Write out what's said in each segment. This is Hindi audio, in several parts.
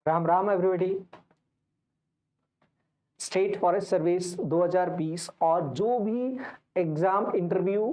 Ram Ram everybody. State forest service 2020 और जो भी एग्जाम इंटरव्यू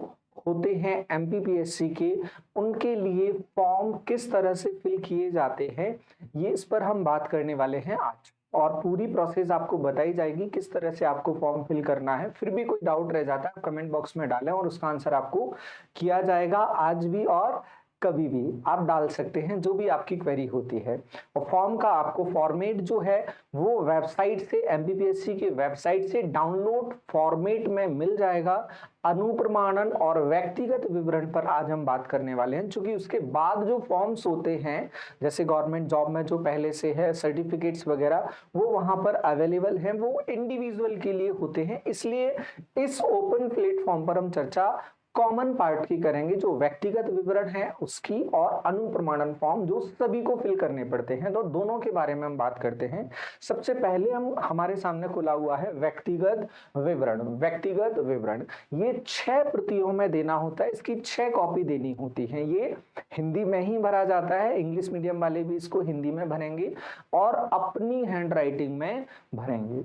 होते हैं एमपीपीएससी के, उनके लिए फॉर्म किस तरह से फिल किए जाते हैं, ये इस पर हम बात करने वाले हैं आज। और पूरी प्रोसेस आपको बताई जाएगी किस तरह से आपको फॉर्म फिल करना है। फिर भी कोई डाउट रह जाता है कमेंट बॉक्स में डालें और उसका आंसर आपको किया जाएगा आज भी और कभी भी आप डाल सकते हैं जो भी आपकी क्वेरी होती है। और फॉर्म का आपको फॉर्मेट जो है वो वेबसाइट से, एमपीपीएससी की वेबसाइट से डाउनलोड फॉर्मेट में मिल जाएगा। अनुप्रमाणन और व्यक्तिगत विवरण पर आज हम बात करने वाले हैं, क्योंकि उसके बाद जो फॉर्म्स होते हैं जैसे गवर्नमेंट जॉब में जो पहले से है सर्टिफिकेट्स वगैरह, वो वहां पर अवेलेबल हैं, वो इंडिविजुअल के लिए होते हैं। इसलिए इस ओपन प्लेटफॉर्म पर हम चर्चा कॉमन पार्ट की करेंगे, जो व्यक्तिगत विवरण है उसकी, और अनुप्रमाणन फॉर्म जो सभी को फिल करने पड़ते हैं। तो दोनों के बारे में हम बात करते हैं। सबसे पहले हमारे सामने खुला हुआ है व्यक्तिगत विवरण। व्यक्तिगत विवरण ये 6 प्रतियों में देना होता है, इसकी 6 कॉपी देनी होती है। ये हिंदी में ही भरा जाता है, इंग्लिश मीडियम वाले भी इसको हिंदी में भरेंगे और अपनी हैंड राइटिंग में भरेंगे।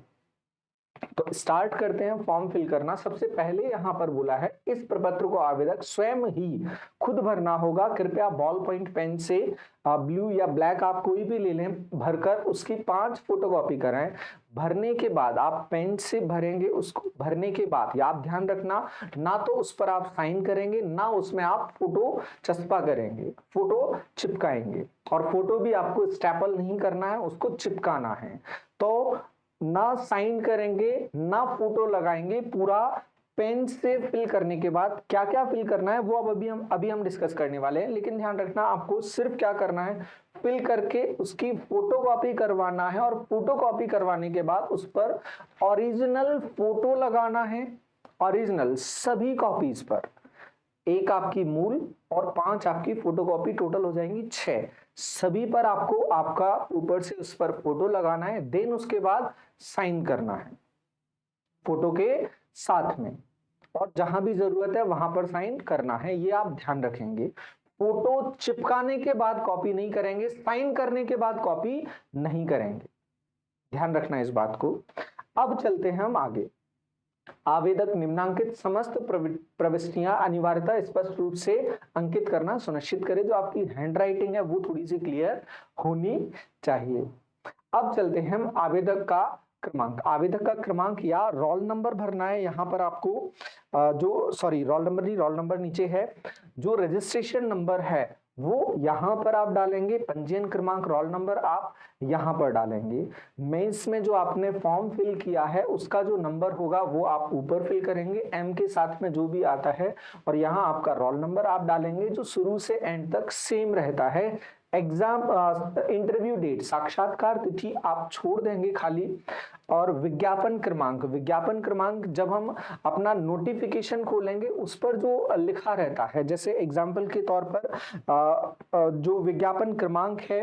तो स्टार्ट करते हैं फॉर्म फिल करना। सबसे पहले यहां पर बोला है इस प्रपत्र को आवेदक स्वयं ही खुद भरना होगा। कृपया बॉल पॉइंट पेन से ब्लू या ब्लैक आप कोई भी ले लें, भरकर उसकी 5 फोटोकॉपी कराएं। भरने के बाद आप पेन से भरेंगे, उसको भरने के बाद या आप ध्यान रखना, ना तो उस पर आप साइन करेंगे ना उसमें आप फोटो चस्पा करेंगे, फोटो चिपकाएंगे। और फोटो भी आपको स्टेपल नहीं करना है, उसको चिपकाना है। तो ना साइन करेंगे ना फोटो लगाएंगे। पूरा पेन से फिल करने के बाद क्या क्या फिल करना है वो अभी हम डिस्कस करने वाले हैं। लेकिन ध्यान रखना, आपको सिर्फ क्या करना है, फिल करके उसकी फोटोकॉपी करवाना है। और फोटोकॉपी करवाने के बाद उस पर ओरिजिनल फोटो लगाना है। ओरिजिनल सभी कॉपीज पर, एक आपकी मूल और 5 आपकी फोटोकॉपी, टोटल हो जाएंगी 6। सभी पर आपको आपका ऊपर से उस पर फोटो लगाना है। देन उसके बाद साइन करना है फोटो के साथ में, और जहां भी जरूरत है वहां पर साइन करना है। ये आप ध्यान रखेंगे। फोटो चिपकाने के बाद कॉपी नहीं करेंगे, साइन करने के बाद कॉपी नहीं करेंगे। ध्यान रखना इस बात को। अब चलते हैं हम आगे। आवेदक निम्नांकित समस्त प्रविष्टियां अनिवार्यतः स्पष्ट रूप से अंकित करना सुनिश्चित करें। जो आपकी हैंड राइटिंग है वो थोड़ी सी क्लियर होनी चाहिए। अब चलते हैं हम आवेदक का क्रमांक। आवेदक का क्रमांक या रोल नंबर भरना है। यहाँ पर आपको रोल नंबर नीचे है। जो रजिस्ट्रेशन नंबर है वो यहाँ पर आप डालेंगे। पंजीयन क्रमांक, रोल नंबर आप यहाँ पर डालेंगे। मेंस में जो आपने फॉर्म फिल किया है उसका जो नंबर होगा वो आप ऊपर फिल करेंगे, एम के साथ में जो भी आता है। और यहाँ आपका रोल नंबर आप डालेंगे जो शुरू से एंड तक सेम रहता है। एग्जाम इंटरव्यू डेट, साक्षात्कार तिथि आप छोड़ देंगे खाली। और विज्ञापन क्रमांक, विज्ञापन क्रमांक जब हम अपना नोटिफिकेशन खोलेंगे उस पर जो लिखा रहता है, जैसे एग्जाम्पल के तौर पर जो विज्ञापन क्रमांक है,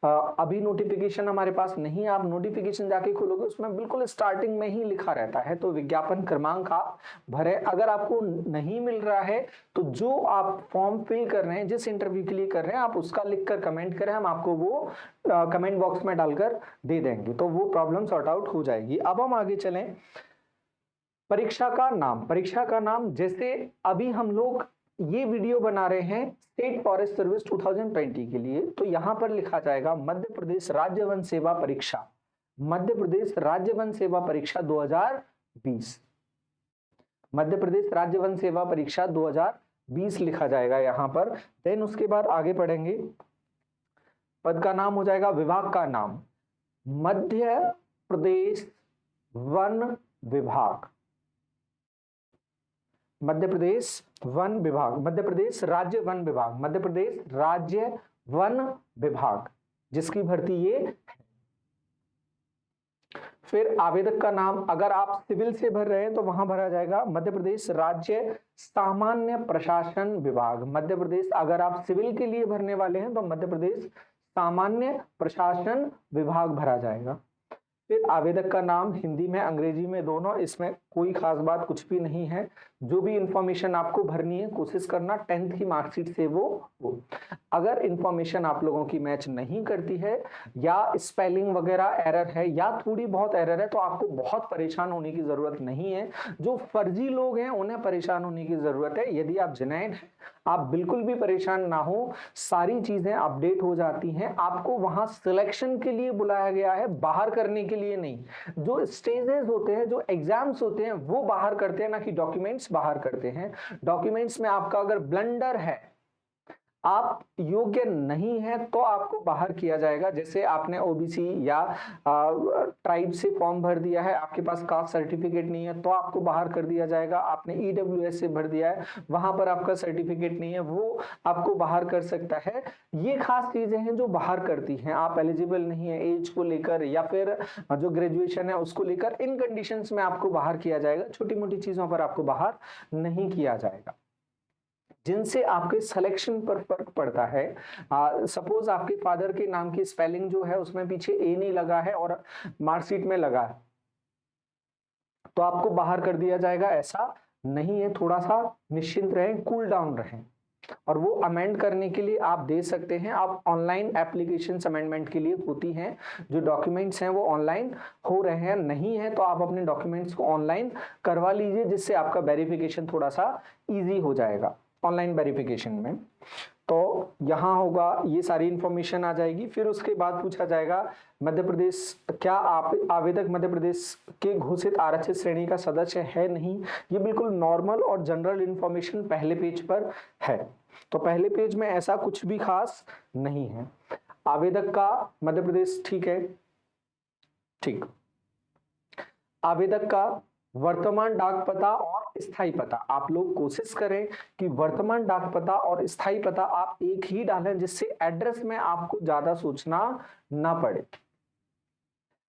अभी नोटिफिकेशन हमारे पास नहीं, आप नोटिफिकेशन जाके खोलोगे उसमें बिल्कुल स्टार्टिंग में ही लिखा रहता है। तो विज्ञापन क्रमांक आप भरें। अगर आपको नहीं मिल रहा है तो जो आप फॉर्म फिल कर रहे हैं, जिस इंटरव्यू के लिए कर रहे हैं, आप उसका लिखकर कमेंट करें, हम आपको वो कमेंट बॉक्स में डालकर दे देंगे, तो वो प्रॉब्लम सॉर्ट आउट हो जाएगी। अब हम आगे चलें। परीक्षा का नाम, परीक्षा का नाम जैसे अभी हम लोग ये वीडियो बना रहे हैं स्टेट फॉरेस्ट सर्विस 2020 के लिए, तो यहां पर लिखा जाएगा मध्य प्रदेश राज्य वन सेवा परीक्षा, मध्य प्रदेश राज्य वन सेवा परीक्षा 2020, मध्य प्रदेश राज्य वन सेवा परीक्षा 2020 लिखा जाएगा यहां पर। देन उसके बाद आगे पढ़ेंगे। पद का नाम हो जाएगा, विभाग का नाम मध्य प्रदेश वन विभाग, मध्य प्रदेश वन विभाग, मध्य प्रदेश राज्य वन विभाग, मध्य प्रदेश राज्य वन विभाग, जिसकी भर्ती ये है। फिर आवेदक का नाम, अगर आप सिविल से भर रहे हैं तो वहां भरा जाएगा मध्य प्रदेश राज्य सामान्य प्रशासन विभाग। मध्य प्रदेश, अगर आप सिविल के लिए भरने वाले हैं तो मध्य प्रदेश सामान्य प्रशासन विभाग भरा जाएगा। फिर आवेदक का नाम हिंदी में अंग्रेजी में दोनों, इसमें कोई खास बात कुछ भी नहीं है। जो भी इंफॉर्मेशन आपको भरनी है कोशिश करना 10th की मार्कशीट से वो अगर इंफॉर्मेशन आप लोगों की मैच नहीं करती है या स्पेलिंग वगैरह एरर है या थोड़ी बहुत एरर है तो आपको बहुत परेशान होने की जरूरत नहीं है। जो फर्जी लोग हैं उन्हें परेशान होने की जरूरत है। यदि आप जेन्युइन हैं आप बिल्कुल भी परेशान ना हो, सारी चीजें अपडेट हो जाती हैं। आपको वहां सिलेक्शन के लिए बुलाया गया है, बाहर करने के लिए नहीं। जो स्टेजेस होते हैं, जो एग्जाम्स होते हैं वो बाहर करते हैं, ना कि डॉक्यूमेंट्स बाहर करते हैं। डॉक्यूमेंट्स में आपका अगर ब्लंडर है, आप योग्य नहीं है तो आपको बाहर किया जाएगा। जैसे आपने ओबीसी या ट्राइब से फॉर्म भर दिया है, आपके पास कास्ट सर्टिफिकेट नहीं है तो आपको बाहर कर दिया जाएगा। आपने ईडब्ल्यूएस से भर दिया है, वहां पर आपका सर्टिफिकेट नहीं है, वो आपको बाहर कर सकता है। ये खास चीजें हैं जो बाहर करती हैं। आप एलिजिबल नहीं है एज को लेकर या फिर जो ग्रेजुएशन है उसको लेकर, इन कंडीशंस में आपको बाहर किया जाएगा। छोटी मोटी चीजों पर आपको बाहर नहीं किया जाएगा। जिनसे आपके सिलेक्शन पर फर्क पड़ता है, सपोज आपके फादर के नाम की स्पेलिंग जो है उसमें पीछे ए नहीं लगा है और मार्कशीट में लगा है तो आपको बाहर कर दिया जाएगा, ऐसा नहीं है। थोड़ा सा निश्चिंत रहें, कूल डाउन रहें। और वो अमेंड करने के लिए आप दे सकते हैं। आप ऑनलाइन एप्लीकेशन अमेंडमेंट के लिए होती हैं, जो डॉक्यूमेंट्स हैं वो ऑनलाइन हो रहे हैं। नहीं है तो आप अपने डॉक्यूमेंट्स को ऑनलाइन करवा लीजिए, जिससे आपका वेरिफिकेशन थोड़ा सा इजी हो जाएगा ऑनलाइन वेरिफिकेशन में। तो यहाँ होगा, ये सारी इंफॉर्मेशन आ जाएगी। फिर उसके बाद पूछा जाएगा मध्य प्रदेश, क्या आप आवेदक मध्य प्रदेश के घोषित आरक्षित श्रेणी का सदस्य है नहीं। ये बिल्कुल नॉर्मल और जनरल इंफॉर्मेशन पहले पेज पर है। तो पहले पेज में ऐसा कुछ भी खास नहीं है। आवेदक का मध्य प्रदेश, ठीक है, ठीक। आवेदक का वर्तमान डाक पता और स्थायी पता, आप लोग कोशिश करें कि वर्तमान डाक पता और स्थायी पता आप एक ही डालें, जिससे एड्रेस में आपको ज्यादा सोचना ना पड़े।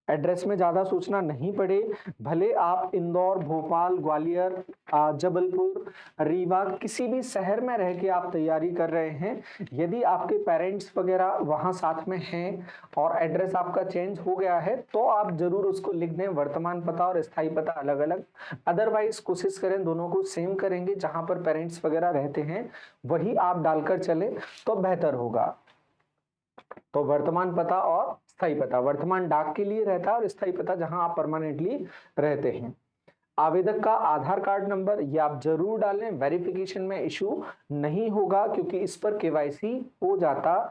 एड्रेस में ज्यादा सोचना नहीं पड़े। भले आप इंदौर, भोपाल, ग्वालियर, जबलपुर, रीवा, किसी भी शहर में रह के आप तैयारी कर रहे हैं, यदि आपके पेरेंट्स वगैरह वहां साथ में हैं और एड्रेस आपका चेंज हो गया है तो आप जरूर उसको लिख दें, वर्तमान पता और स्थायी पता अलग अलग। अदरवाइज कोशिश करें दोनों को सेम करेंगे, जहां पर पेरेंट्स वगैरह रहते हैं वही आप डालकर चले तो बेहतर होगा। तो वर्तमान पता और स्थायी पता, वर्तमान डाक के लिए रहता है और स्थायी पता जहां आप परमानेंटली रहते हैं। आवेदक का आधार कार्ड नंबर, ये आप जरूर डालें, वेरिफिकेशन में इशू नहीं होगा क्योंकि इस पर केवाईसी हो जाता है।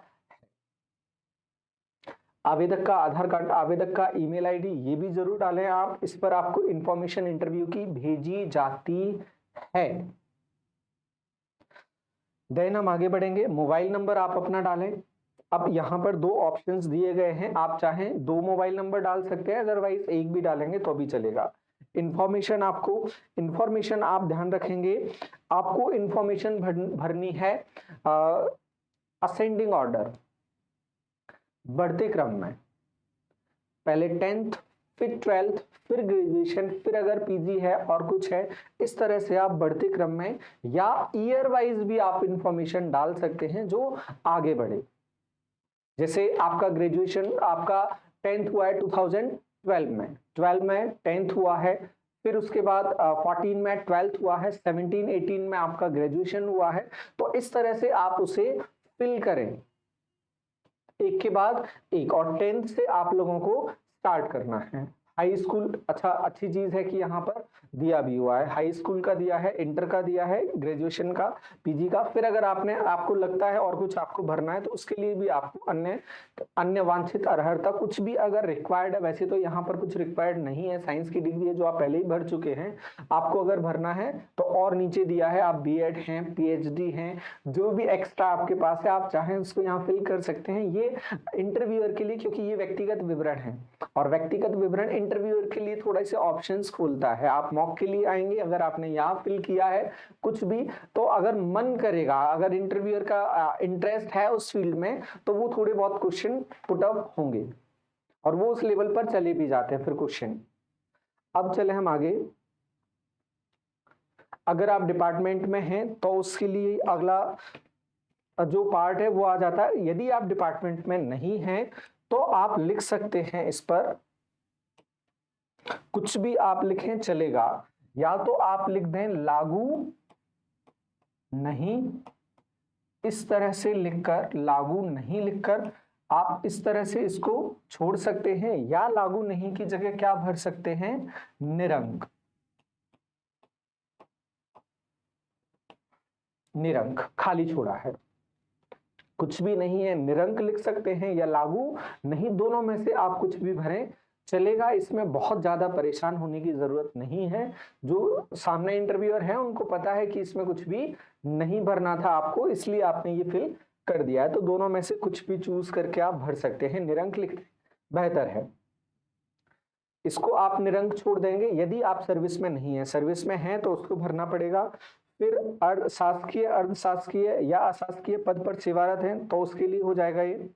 आवेदक का आधार कार्ड, आवेदक का ईमेल आईडी, ये भी जरूर डालें आप, इस पर आपको इंफॉर्मेशन इंटरव्यू की भेजी जाती है। देन हम आगे बढ़ेंगे, मोबाइल नंबर आप अपना डालें। अब यहाँ पर दो ऑप्शंस दिए गए हैं, आप चाहें दो मोबाइल नंबर डाल सकते हैं, अदरवाइज एक भी डालेंगे तो भी चलेगा। इंफॉर्मेशन आप ध्यान रखेंगे, आपको इंफॉर्मेशन भरनी है असेंडिंग ऑर्डर, बढ़ते क्रम में। पहले 10th, फिर 12th, फिर ग्रेजुएशन, फिर अगर पीजी है और कुछ है, इस तरह से आप बढ़ते क्रम में या ईयर वाइज भी आप इंफॉर्मेशन डाल सकते हैं जो आगे बढ़े। जैसे आपका ग्रेजुएशन, आपका 10th हुआ है 2012 में, 12 में 10th हुआ है, फिर उसके बाद 14 में 12th हुआ है, 17, 18 में आपका ग्रेजुएशन हुआ है। तो इस तरह से आप उसे फिल करें एक के बाद एक, और 10th से आप लोगों को स्टार्ट करना है। हाई स्कूल, अच्छा अच्छी चीज है कि यहाँ पर दिया भी हुआ है, हाई स्कूल का दिया है, इंटर का दिया है, ग्रेजुएशन का, पीजी का। फिर अगर आपको लगता है और कुछ आपको भरना है तो उसके लिए भी आपको अन्य वांछित अर्हता कुछ भी अगर रिक्वायर्ड है, वैसे तो यहाँ पर कुछ रिक्वायर्ड नहीं है, साइंस की डिग्री है जो आप पहले ही भर चुके हैं। आपको अगर भरना है तो और नीचे दिया है, आप बीएड हैं, पीएचडी हैं, जो भी एक्स्ट्रा आपके पास है आप चाहें उसको यहाँ फिल कर सकते हैं। ये इंटरव्यूअर के लिए, क्योंकि ये व्यक्तिगत विवरण है और व्यक्तिगत विवरण इंटरव्यूअर के लिए थोड़ा से ऑप्शंस खोलता है। आप मॉक के लिए आएंगे, अगर आपने यहाँ फिल किया है कुछ भी, तो अगर मन करेगा, अगर इंटरव्यूअर का इंटरेस्ट है उस फील्ड में, तो वो थोड़े बहुत क्वेश्चन पुट अप होंगे और वो उस लेवल पर चले भी जाते हैं फिर क्वेश्चन। अब चले हम आगे, अगर आप डिपार्टमेंट में हैं तो उसके लिए अगला जो पार्ट है वो आ जाता है। यदि आप डिपार्टमेंट में नहीं हैं तो आप लिख सकते हैं, इस पर कुछ भी आप लिखें चलेगा। या तो आप लिख दें लागू नहीं, इस तरह से लिखकर, लागू नहीं लिखकर आप इस तरह से इसको छोड़ सकते हैं, या लागू नहीं की जगह क्या भर सकते हैं, निरंक। निरंक खाली छोड़ा है, कुछ भी नहीं है, निरंक लिख सकते हैं या लागू नहीं, दोनों में से आप कुछ भी भरें चलेगा। इसमें बहुत ज्यादा परेशान होने की जरूरत नहीं है। जो सामने इंटरव्यूअर है उनको पता है कि इसमें कुछ भी नहीं भरना था आपको, इसलिए आपने ये फिल कर दिया है। तो दोनों में से कुछ भी चूज करके आप भर सकते हैं, निरंक लिख बेहतर है। इसको आप निरंक छोड़ देंगे। यदि आप सर्विस में नहीं है, सर्विस में है तो उसको भरना पड़ेगा। फिर शासकीय, अर्धशासकीय या अशासकीय पद पर सेवारत हैं तो उसके लिए हो जाएगा ये।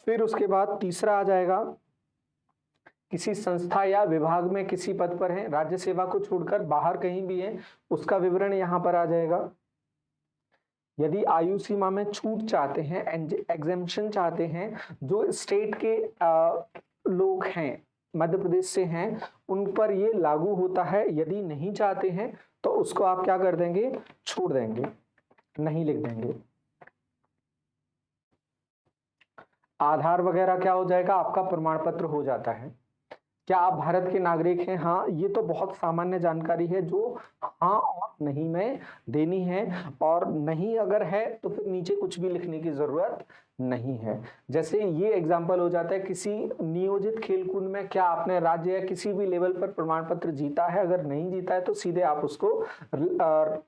फिर उसके बाद तीसरा आ जाएगा, किसी संस्था या विभाग में किसी पद पर हैं, राज्य सेवा को छोड़कर बाहर कहीं भी हैं, उसका विवरण यहां पर आ जाएगा। यदि आयु सीमा में छूट चाहते हैं, एग्जेम्पशन चाहते हैं, जो स्टेट के लोग हैं, मध्य प्रदेश से हैं, उन पर ये लागू होता है। यदि नहीं चाहते हैं तो उसको आप क्या कर देंगे, छोड़ देंगे, नहीं लिख देंगे। आधार वगैरह क्या हो जाएगा, आपका प्रमाण पत्र हो जाता है। क्या आप भारत के नागरिक हैं, हाँ, ये तो बहुत सामान्य जानकारी है जो हाँ और नहीं में देनी है, और नहीं अगर है तो फिर नीचे कुछ भी लिखने की जरूरत नहीं है। जैसे ये एग्जाम्पल हो जाता है, किसी नियोजित खेलकूद में क्या आपने राज्य या किसी भी लेवल पर प्रमाण पत्र जीता है, अगर नहीं जीता है तो सीधे आप उसको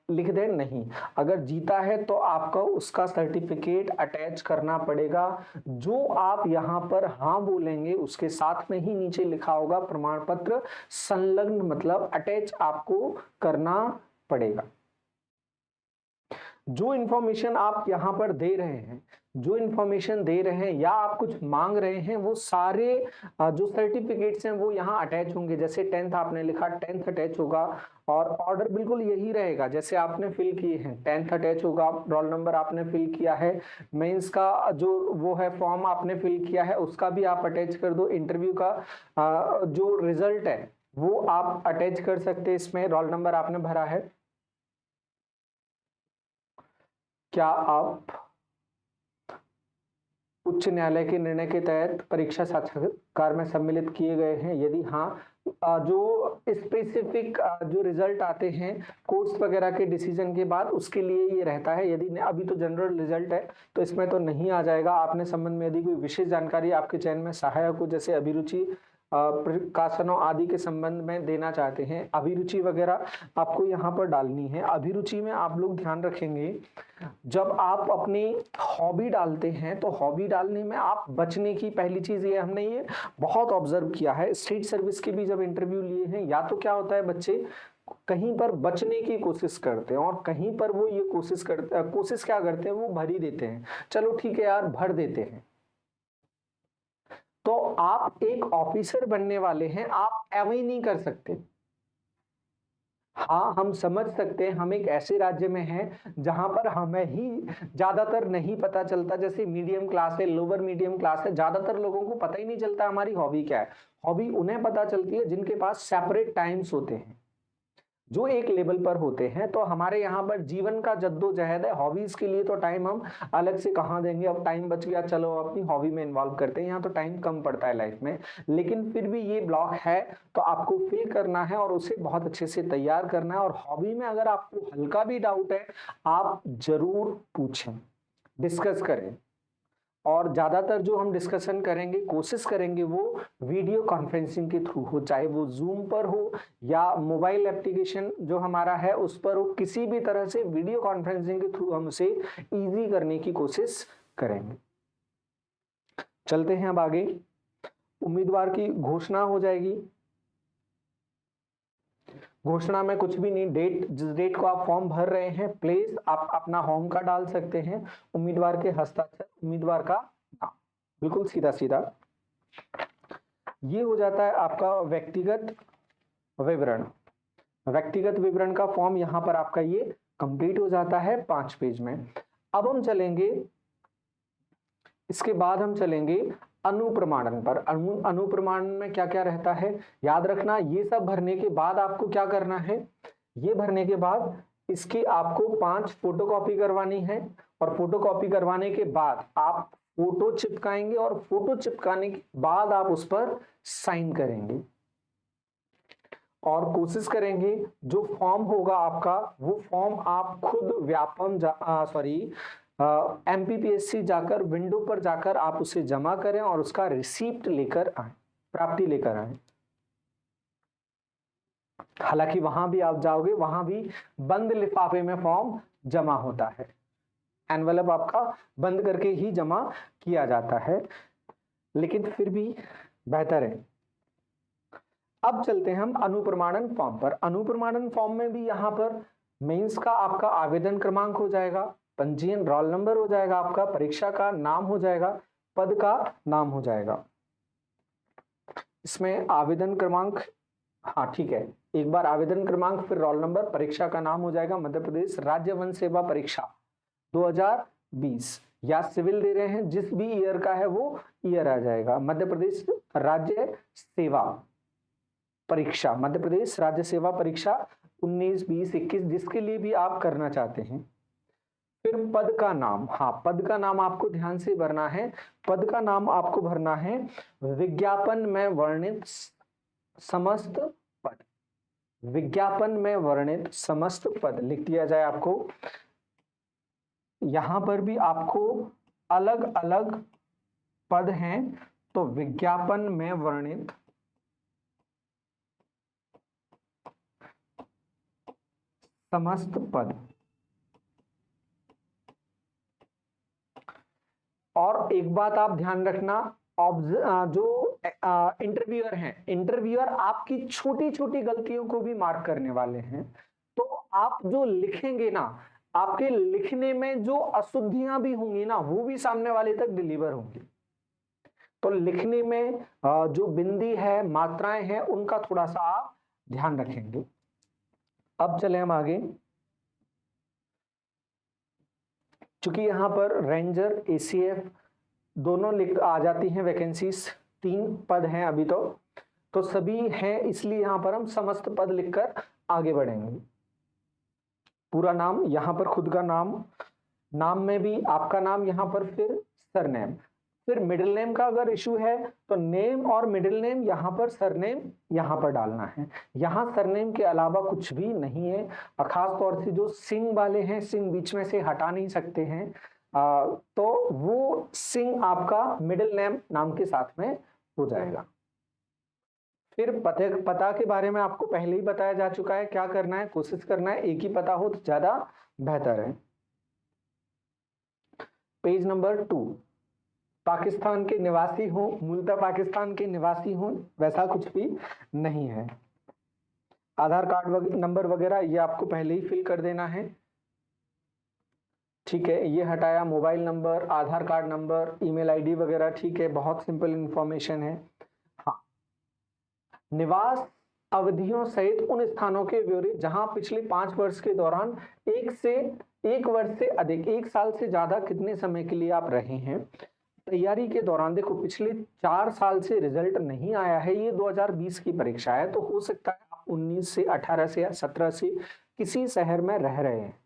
लिख दें नहीं, अगर जीता है तो आपको उसका सर्टिफिकेट अटैच करना पड़ेगा। जो आप यहाँ पर हाँ बोलेंगे उसके साथ में ही नीचे लिखा होगा प्रमाण पत्र संलग्न, मतलब अटैच आपको करना पड़ेगा। जो इंफॉर्मेशन आप यहां पर दे रहे हैं, जो इंफॉर्मेशन दे रहे हैं या आप कुछ मांग रहे हैं, वो सारे जो सर्टिफिकेट्स हैं वो यहाँ अटैच होंगे। जैसे 10th आपने लिखा, 10th अटैच होगा, और ऑर्डर बिल्कुल यही रहेगा जैसे आपने फिल किए हैं। 10th अटैच होगा, रोल नंबर आपने फिल किया है, मेंस का जो वो है फॉर्म आपने फिल किया है उसका भी आप अटैच कर दो, इंटरव्यू का जो रिजल्ट है वो आप अटैच कर सकते हैं इसमें, रोल नंबर आपने भरा है। क्या आप उच्च न्यायालय के निर्णय के तहत परीक्षा साक्षात्कार में सम्मिलित किए गए हैं, यदि हाँ, जो स्पेसिफिक जो रिजल्ट आते हैं कोर्स वगैरह के डिसीजन के बाद उसके लिए ये रहता है। यदि अभी तो जनरल रिजल्ट है तो इसमें तो नहीं आ जाएगा। आपने संबंध में यदि कोई विशेष जानकारी आपके चयन में सहायक हो, जैसे अभिरुचि प्रकाशनों आदि के संबंध में देना चाहते हैं, अभिरुचि वगैरह आपको यहाँ पर डालनी है। अभिरुचि में आप लोग ध्यान रखेंगे, जब आप अपनी हॉबी डालते हैं तो हॉबी डालने में आप बचने की, पहली चीज ये हमने ये बहुत ऑब्जर्व किया है, स्टेट सर्विस के भी जब इंटरव्यू लिए हैं, या तो क्या होता है बच्चे कहीं पर बचने की कोशिश करते हैं और कहीं पर वो ये कोशिश क्या करते हैं, वो भर ही देते हैं, चलो ठीक है यार भर देते हैं। तो आप एक ऑफिसर बनने वाले हैं, आप एवं नहीं कर सकते। हाँ, हम समझ सकते हैं हम एक ऐसे राज्य में हैं जहां पर हमें ही ज्यादातर नहीं पता चलता, जैसे मीडियम क्लास है, लोअर मीडियम क्लास है, ज्यादातर लोगों को पता ही नहीं चलता हमारी हॉबी क्या है। हॉबी उन्हें पता चलती है जिनके पास सेपरेट टाइम्स होते हैं, जो एक लेवल पर होते हैं। तो हमारे यहाँ पर जीवन का जद्दोजहद है, हॉबीज के लिए तो टाइम हम अलग से कहाँ देंगे, अब टाइम बच गया चलो अपनी हॉबी में इन्वॉल्व करते हैं, यहाँ तो टाइम कम पड़ता है लाइफ में। लेकिन फिर भी ये ब्लॉक है तो आपको फिल करना है और उसे बहुत अच्छे से तैयार करना है। और हॉबी में अगर आपको हल्का भी डाउट है आप जरूर पूछें, डिस्कस करें, और ज्यादातर जो हम डिस्कशन करेंगे, कोशिश करेंगे वो वीडियो कॉन्फ्रेंसिंग के थ्रू हो, चाहे वो जूम पर हो या मोबाइल एप्लीकेशन जो हमारा है उस पर हो, किसी भी तरह से वीडियो कॉन्फ्रेंसिंग के थ्रू हम उसे इजी करने की कोशिश करेंगे। चलते हैं अब आगे। उम्मीदवार की घोषणा हो जाएगी। घोषणा में कुछ भी नहीं, डेट, जिस डेट को आप फॉर्म भर रहे हैं, प्लेस आप अपना होम का डाल सकते हैं, उम्मीदवार के हस्ताक्षर, उम्मीदवार का नाम, बिल्कुल सीधा सीधा। ये हो जाता है आपका व्यक्तिगत विवरण। व्यक्तिगत विवरण का फॉर्म यहां पर आपका ये कंप्लीट हो जाता है 5 पेज में। अब हम चलेंगे, इसके बाद हम चलेंगे अनुप्रमाणन पर। अनुप्रमाणन में क्या क्या रहता है याद रखना। ये सब भरने के बाद आपको क्या करना है, ये भरने के बाद इसकी आपको 5 फोटोकॉपी करवानी है, और फोटोकॉपी करवाने के बाद आप फोटो चिपकाएंगे, और फोटो चिपकाने के बाद आप उस पर साइन करेंगे, और कोशिश करेंगे जो फॉर्म होगा आपका वो फॉर्म आप खुद व्यापम एमपीपीएससी जाकर विंडो पर जाकर आप उसे जमा करें और उसका रिसीप्ट लेकर आए, प्राप्ति लेकर आए। हालांकि वहां भी आप जाओगे, वहां भी बंद लिफाफे में फॉर्म जमा होता है, एनवेलप आपका बंद करके ही जमा किया जाता है, लेकिन फिर भी बेहतर है। अब चलते हैं हम अनुप्रमाणन फॉर्म पर। अनुप्रमाणन फॉर्म में भी यहाँ पर मेंस का आपका आवेदन क्रमांक हो जाएगा, पंजीयन रोल नंबर हो जाएगा, आपका परीक्षा का नाम हो जाएगा, पद का नाम हो जाएगा। इसमें आवेदन क्रमांक, हाँ ठीक है, एक बार आवेदन क्रमांक फिर रोल नंबर, परीक्षा का नाम हो जाएगा मध्य प्रदेश राज्य वन सेवा परीक्षा 2020, या सिविल दे रहे हैं जिस भी ईयर का है वो ईयर आ जाएगा, मध्य प्रदेश राज्य सेवा परीक्षा, मध्य प्रदेश राज्य सेवा परीक्षा 19, 20, 21 जिसके लिए भी आप करना चाहते हैं। फिर पद का नाम, हाँ पद का नाम आपको ध्यान से भरना है। पद का नाम आपको भरना है विज्ञापन में वर्णित समस्त पद, विज्ञापन में वर्णित समस्त पद लिख दिया जाए आपको। यहां पर भी आपको अलग अलग पद हैं, तो विज्ञापन में वर्णित समस्त पद। और एक बात आप ध्यान रखना, जो इंटरव्यूअर हैं, इंटरव्यूअर आपकी छोटी छोटी गलतियों को भी मार्क करने वाले हैं, तो आप जो लिखेंगे ना, आपके लिखने में जो अशुद्धियां भी होंगी ना वो भी सामने वाले तक डिलीवर होंगी। तो लिखने में जो बिंदी है, मात्राएं हैं, उनका थोड़ा सा आप ध्यान रखेंगे। अब चले हम आगे। चूंकि यहां पर रेंजर एसीएफ दोनों लिख आ जाती हैं वैकेंसीज, 3 पद हैं अभी तो सभी हैं, इसलिए यहां पर हम समस्त पद लिखकर आगे बढ़ेंगे। पूरा नाम, यहां पर खुद का नाम, नाम में भी आपका नाम यहां पर, फिर सरनेम, फिर मिडिल नेम का अगर इशू है तो नेम और मिडिल नेम यहां पर, सरनेम यहां पर डालना है। यहां सरनेम के अलावा कुछ भी नहीं है। खास तौर से जो सिंह वाले हैं, सिंह बीच में से हटा नहीं सकते हैं, तो वो सिंह आपका मिडिल नेम नाम के साथ में हो जाएगा। फिर पता के बारे में आपको पहले ही बताया जा चुका है, क्या करना है, कोशिश करना है एक ही पता हो तो ज्यादा बेहतर है। पेज नंबर 2, पाकिस्तान के निवासी हो, मूलतः पाकिस्तान के निवासी हो, वैसा कुछ भी नहीं है। आधार कार्ड नंबर वगैरह ये आपको पहले ही फिल कर देना है, ठीक है, ये हटाया। मोबाइल नंबर, आधार कार्ड नंबर, ईमेल आईडी वगैरह, ठीक है, बहुत सिंपल इंफॉर्मेशन है। हाँ, निवास अवधियों सहित उन स्थानों के ब्यौरे जहां पिछले 5 वर्ष के दौरान 1 वर्ष से अधिक, 1 साल से ज्यादा कितने समय के लिए आप रहे हैं। तैयारी के दौरान देखो, पिछले 4 साल से रिजल्ट नहीं आया है, ये 2020 की परीक्षा है, तो हो सकता है आप 19 से 18 से या 17 से किसी शहर में रह रहे हैं,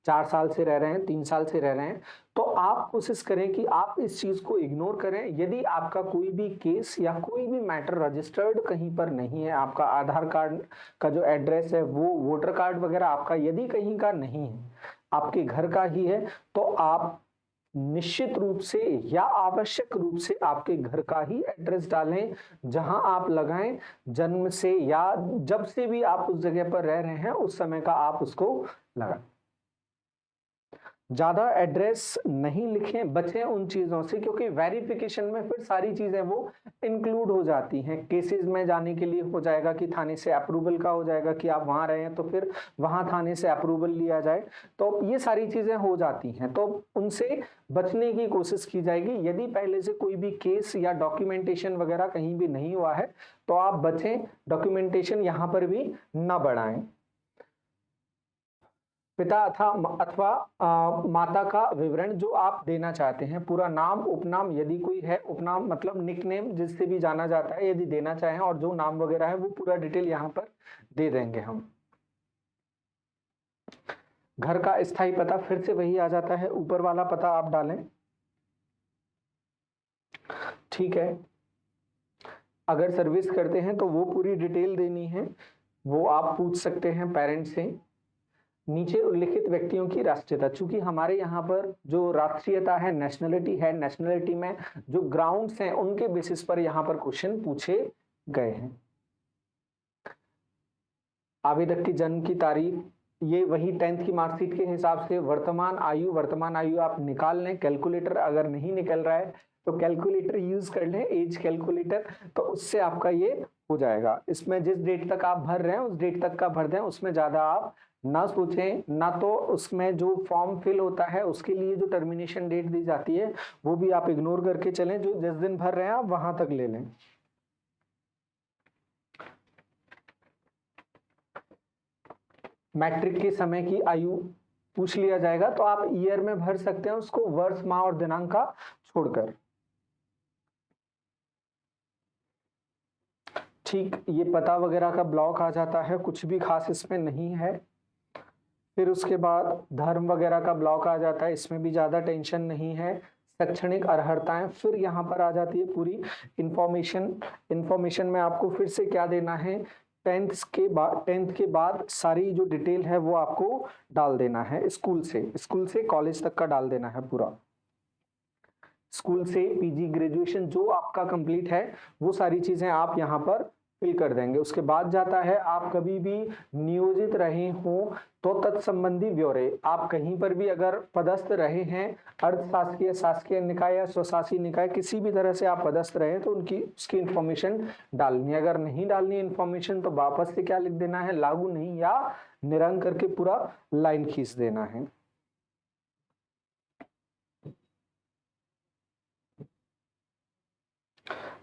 4 साल से रह रहे हैं, 3 साल से रह रहे हैं, तो आप कोशिश करें कि आप इस चीज को इग्नोर करें। यदि आपका कोई भी केस या कोई भी मैटर रजिस्टर्ड कहीं पर नहीं है, आपका आधार कार्ड का जो एड्रेस है वो, वोटर कार्ड वगैरह आपका यदि कहीं का नहीं है, आपके घर का ही है, तो आप निश्चित रूप से या आवश्यक रूप से आपके घर का ही एड्रेस डालें, जहां आप लगाएं, जन्म से या जब से भी आप उस जगह पर रह रहे हैं उस समय का आप उसको लगाएं। ज्यादा एड्रेस नहीं लिखें, बचें उन चीजों से, क्योंकि वेरिफिकेशन में फिर सारी चीजें वो इंक्लूड हो जाती हैं। केसेस में जाने के लिए हो जाएगा कि थाने से अप्रूवल का हो जाएगा कि आप वहां रहे हैं, तो फिर वहां थाने से अप्रूवल लिया जाए, तो ये सारी चीजें हो जाती हैं, तो उनसे बचने की कोशिश की जाएगी। यदि पहले से कोई भी केस या डॉक्यूमेंटेशन वगैरह कहीं भी नहीं हुआ है तो आप बचें, डॉक्यूमेंटेशन यहां पर भी ना बढ़ाएं। पिता अथवा माता का विवरण जो आप देना चाहते हैं, पूरा नाम, उपनाम यदि कोई है, उपनाम मतलब निकनेम जिससे भी जाना जाता है, यदि देना चाहें, और जो नाम वगैरह है वो पूरा डिटेल यहाँ पर दे देंगे हम। घर का स्थायी पता फिर से वही आ जाता है, ऊपर वाला पता आप डालें, ठीक है। अगर सर्विस करते हैं तो वो पूरी डिटेल देनी है, वो आप पूछ सकते हैं पेरेंट्स से। नीचे उल्लिखित व्यक्तियों की राष्ट्रीयता, चूंकि हमारे यहाँ पर जो राष्ट्रीयता है, नेशनलिटी है, नेशनलिटी में जो ग्राउंड्स हैं उनके बेसिस पर यहाँ पर क्वेश्चन पूछे गए हैं। आवेदक की जन्म की तारीख, ये वही 10th की मार्कशीट के हिसाब से। वर्तमान आयु आप निकाल लें, कैलकुलेटर अगर नहीं निकल रहा है तो कैलकुलेटर यूज कर लें, एज कैलकुलेटर, तो उससे आपका ये हो जाएगा। इसमें जिस डेट तक आप भर रहे हैं उस डेट तक का भर दें, उसमें ज्यादा आप ना सोचें, ना तो उसमें जो फॉर्म फिल होता है उसके लिए जो टर्मिनेशन डेट दी जाती है वो भी आप इग्नोर करके चलें, जो जिस दिन भर रहे हैं आप वहां तक ले लें। मैट्रिक के समय की आयु पूछ लिया जाएगा तो आप ईयर में भर सकते हैं उसको, वर्ष, माह और दिनांक का छोड़कर। ठीक, ये पता वगैरह का ब्लॉक आ जाता है, कुछ भी खास इसमें नहीं है। फिर उसके बाद धर्म वगैरह का ब्लॉक आ जाता है, इसमें भी ज्यादा टेंशन नहीं है। शैक्षणिक अर्हताएं, फिर यहाँ पर आ जाती है पूरी इंफॉर्मेशन में आपको फिर से क्या देना है, 10th के बाद सारी जो डिटेल है वो आपको डाल देना है। स्कूल से कॉलेज तक का डाल देना है पूरा। स्कूल से पीजी ग्रेजुएशन जो आपका कंप्लीट है वो सारी चीजें आप यहाँ पर फिल कर देंगे। उसके बाद जाता है आप कभी भी नियोजित रहे हो तो तत्संबंधी ब्यौरे, आप कहीं पर भी अगर पदस्थ रहे हैं, अर्धशासकीय, शासकीय निकाय या स्वशासी निकाय, किसी भी तरह से आप पदस्थ रहे तो उसकी इंफॉर्मेशन डालनी है। अगर नहीं डालनी इंफॉर्मेशन तो वापस से क्या लिख देना है, लागू नहीं या निरंक करके पूरा लाइन खींच देना है।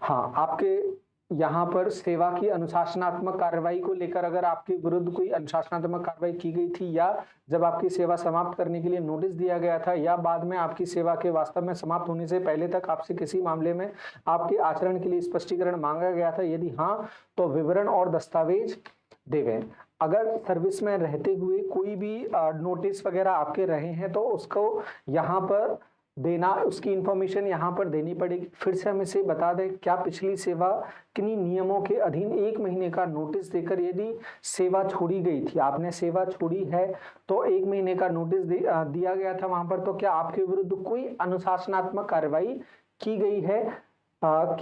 हाँ, आपके यहाँ पर सेवा की अनुशासनात्मक कार्रवाई को लेकर अगर आपके विरुद्ध कोई अनुशासनात्मक कार्रवाई की गई थी, या जब आपकी सेवा समाप्त करने के लिए नोटिस दिया गया था, या बाद में आपकी सेवा के वास्तव में समाप्त होने से पहले तक आपसे किसी मामले में आपके आचरण के लिए स्पष्टीकरण मांगा गया था, यदि हाँ तो विवरण और दस्तावेज देवें। अगर सर्विस में रहते हुए कोई भी नोटिस वगैरह आपके रहे हैं तो उसको यहाँ पर देना, उसकी इंफॉर्मेशन यहाँ पर देनी पड़ेगी। फिर से हम इसे बता दें, क्या पिछली सेवा किन्हीं नियमों के अधीन 1 महीने का नोटिस देकर यदि सेवा छोड़ी गई थी, आपने सेवा छोड़ी है तो 1 महीने का नोटिस दिया गया था वहां पर, तो क्या आपके विरुद्ध कोई अनुशासनात्मक कार्रवाई की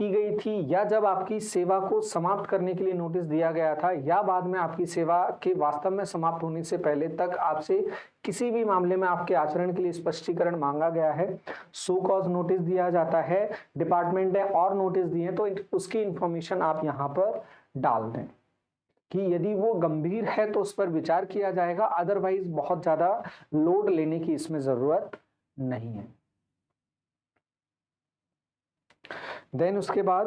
गई थी, या जब आपकी सेवा को समाप्त करने के लिए नोटिस दिया गया था, या बाद में आपकी सेवा के वास्तव में समाप्त होने से पहले तक आपसे किसी भी मामले में आपके आचरण के लिए स्पष्टीकरण मांगा गया है, सो कॉज नोटिस दिया जाता है, डिपार्टमेंट ने और नोटिस दिए तो उसकी इंफॉर्मेशन आप यहाँ पर डाल दें कि यदि वो गंभीर है तो उस पर विचार किया जाएगा, अदरवाइज बहुत ज्यादा लोड लेने की इसमें जरूरत नहीं है। देन उसके बाद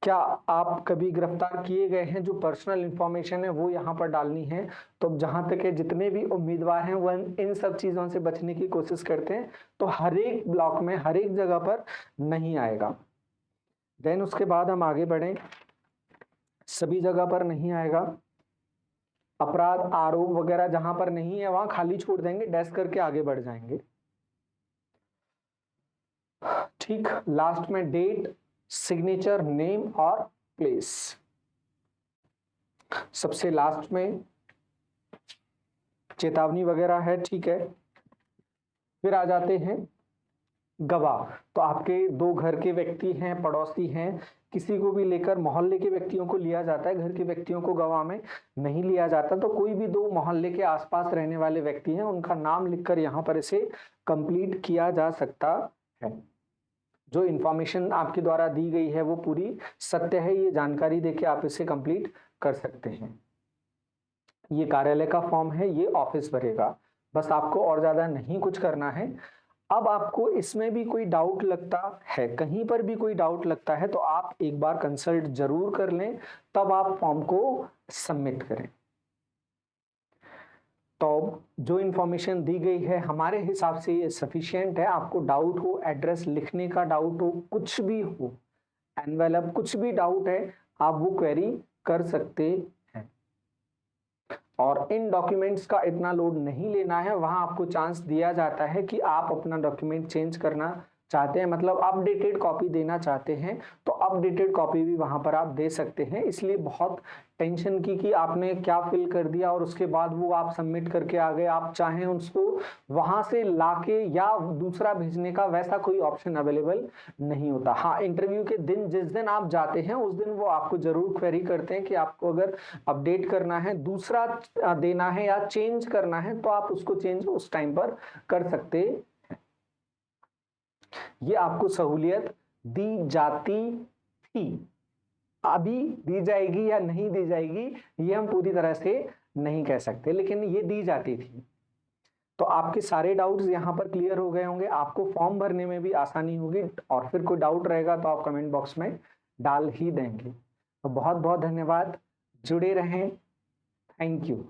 क्या आप कभी गिरफ्तार किए गए हैं, जो पर्सनल इंफॉर्मेशन है वो यहाँ पर डालनी है। तो जहां तक है जितने भी उम्मीदवार हैं वो इन सब चीजों से बचने की कोशिश करते हैं, तो हर एक ब्लॉक में हर एक जगह पर नहीं आएगा। देन उसके बाद हम आगे बढ़ें, सभी जगह पर नहीं आएगा। अपराध, आरोप वगैरह जहां पर नहीं है वहां खाली छोड़ देंगे, डैश करके आगे बढ़ जाएंगे। ठीक, लास्ट में डेट, सिग्नेचर, नेम और प्लेस। सबसे लास्ट में चेतावनी वगैरह है, ठीक है। फिर आ जाते हैं गवाह। तो आपके 2 घर के व्यक्ति हैं, पड़ोसी हैं, किसी को भी लेकर, मोहल्ले के व्यक्तियों को लिया जाता है, घर के व्यक्तियों को गवाह में नहीं लिया जाता। तो कोई भी 2 मोहल्ले के आसपास रहने वाले व्यक्ति हैं, उनका नाम लिखकर यहाँ पर इसे कंप्लीट किया जा सकता है। जो इंफॉर्मेशन आपके द्वारा दी गई है वो पूरी सत्य है, ये जानकारी देके आप इसे कंप्लीट कर सकते हैं। ये कार्यालय का फॉर्म है, ये ऑफिस भरेगा, बस आपको और ज्यादा नहीं कुछ करना है। अब आपको इसमें भी कोई डाउट लगता है, कहीं पर भी कोई डाउट लगता है तो आप एक बार कंसल्ट जरूर कर लें, तब आप फॉर्म को सबमिट करें। तो जो इन्फॉर्मेशन दी गई है हमारे हिसाब से ये सफिशिएंट है। आपको डाउट हो, एड्रेस लिखने का डाउट हो, कुछ भी हो, एनवेलप कुछ भी डाउट है, आप वो क्वेरी कर सकते हैं। और इन डॉक्यूमेंट्स का इतना लोड नहीं लेना है, वहां आपको चांस दिया जाता है कि आप अपना डॉक्यूमेंट चेंज करना चाहते हैं, मतलब अपडेटेड कॉपी देना चाहते हैं, तो अपडेटेड कॉपी भी वहां पर आप दे सकते हैं। इसलिए बहुत टेंशन की कि आपने क्या फिल कर दिया और उसके बाद वो आप सबमिट करके आ गए, आप चाहें उसको वहां से लाके या दूसरा भेजने का वैसा कोई ऑप्शन अवेलेबल नहीं होता। हाँ, इंटरव्यू के दिन जिस दिन आप जाते हैं उस दिन वो आपको जरूर क्वेरी करते हैं कि आपको अगर अपडेट करना है, दूसरा देना है या चेंज करना है, तो आप उसको चेंज उस टाइम पर कर सकते हैं। ये आपको सहूलियत दी जाती थी, अभी दी जाएगी या नहीं दी जाएगी ये हम पूरी तरह से नहीं कह सकते, लेकिन ये दी जाती थी। तो आपके सारे डाउट्स यहाँ पर क्लियर हो गए होंगे, आपको फॉर्म भरने में भी आसानी होगी, और फिर कोई डाउट रहेगा तो आप कमेंट बॉक्स में डाल ही देंगे। तो बहुत बहुत धन्यवाद, जुड़े रहें, थैंक यू।